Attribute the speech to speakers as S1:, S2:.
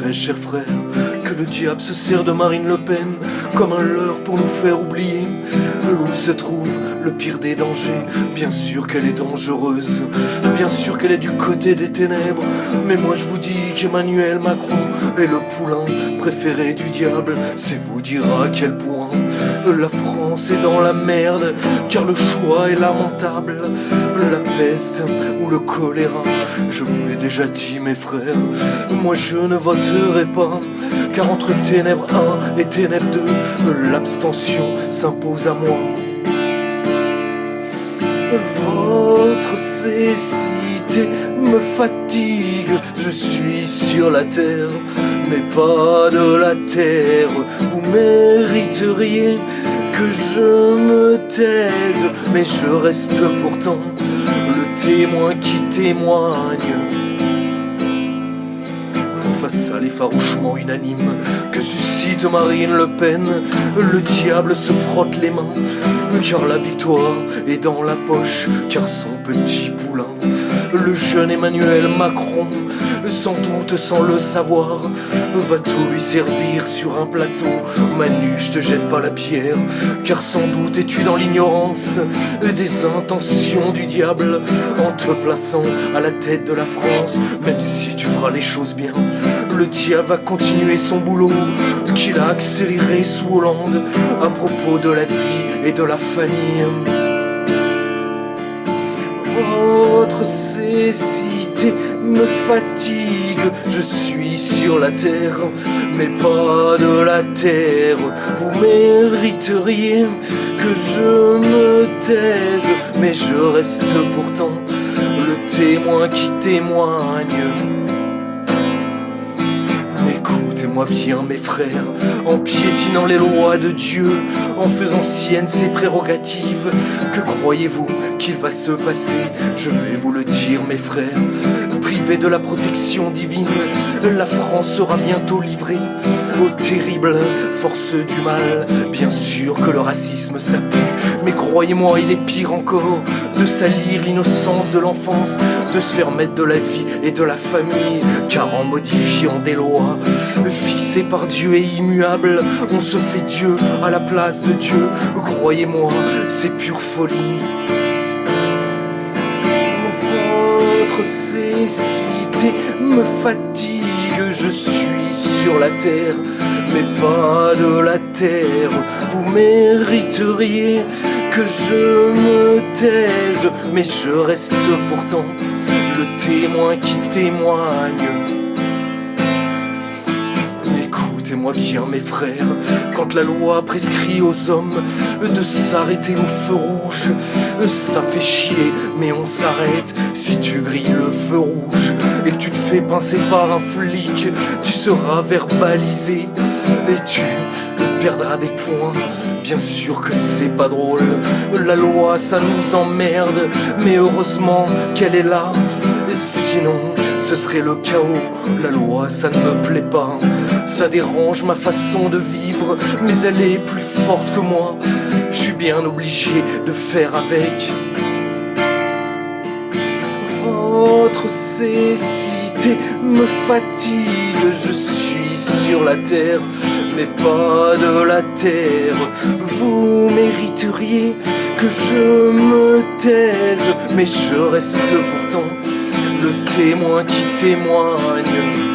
S1: vrai, cher frère, que le diable se sert de Marine Le Pen comme un leurre pour nous faire oublier où se trouve le pire des dangers. Bien sûr qu'elle est dangereuse, bien sûr qu'elle est du côté des ténèbres, mais moi je vous dis qu'Emmanuel Macron est le poulain préféré du diable. C'est vous dire à quel point la France est dans la merde, car le choix est lamentable. La peste ou le choléra, je vous l'ai déjà dit mes frères, moi je ne voterai pas, car entre ténèbres 1 et ténèbres 2, l'abstention s'impose à moi. Votre cécité me fatigue, je suis sur la terre, mais pas de la terre. Vous mériteriez que je me taise, mais je reste pourtant le témoin qui témoigne. Face à l'effarouchement unanime que suscite Marine Le Pen, le diable se frotte les mains, car la victoire est dans la poche, car son petit poulain, le jeune Emmanuel Macron, sans doute sans le savoir, va tout lui servir sur un plateau. Manu, je te jette pas la pierre, car sans doute es-tu dans l'ignorance des intentions du diable en te plaçant à la tête de la France. Même si tu feras les choses bien, le diable va continuer son boulot qu'il a accéléré sous Hollande à propos de la vie et de la famille. Votre cécité me fatigue, je suis sur la terre, mais pas de la terre. Vous mériteriez que je me taise, mais je reste pourtant le témoin qui témoigne. Écoutez-moi bien mes frères, en piétinant les lois de Dieu, en faisant siennes ses prérogatives, que croyez-vous qu'il va se passer? Je vais vous le dire mes frères, privée de la protection divine, la France sera bientôt livrée aux terribles forces du mal. Bien sûr que le racisme ça pue, mais croyez-moi il est pire encore de salir l'innocence de l'enfance, de se faire mettre de la vie et de la famille, car en modifiant des lois fixées par Dieu et immuables, on se fait Dieu à la place de Dieu. Croyez-moi, c'est pure folie. Votre cécité me fatigue, je suis sur la terre, mais pas de la terre. Vous mériteriez que je me taise, mais je reste pourtant le témoin qui témoigne. Écoutez-moi bien mes frères, quand la loi prescrit aux hommes de s'arrêter au feu rouge, ça fait chier mais on s'arrête. Si tu grilles le feu rouge et que tu te fais pincer par un flic, tu seras verbalisé et tu perdras des points. Bien sûr que c'est pas drôle, la loi ça nous emmerde, mais heureusement qu'elle est là, sinon ce serait le chaos. La loi ça ne me plaît pas, ça dérange ma façon de vivre, mais elle est plus forte que moi, je suis bien obligé de faire avec. Votre cécité me fatigue, je suis sur la terre, mais pas de la terre. Vous mériteriez que je me taise, mais je reste pourtant le témoin qui témoigne.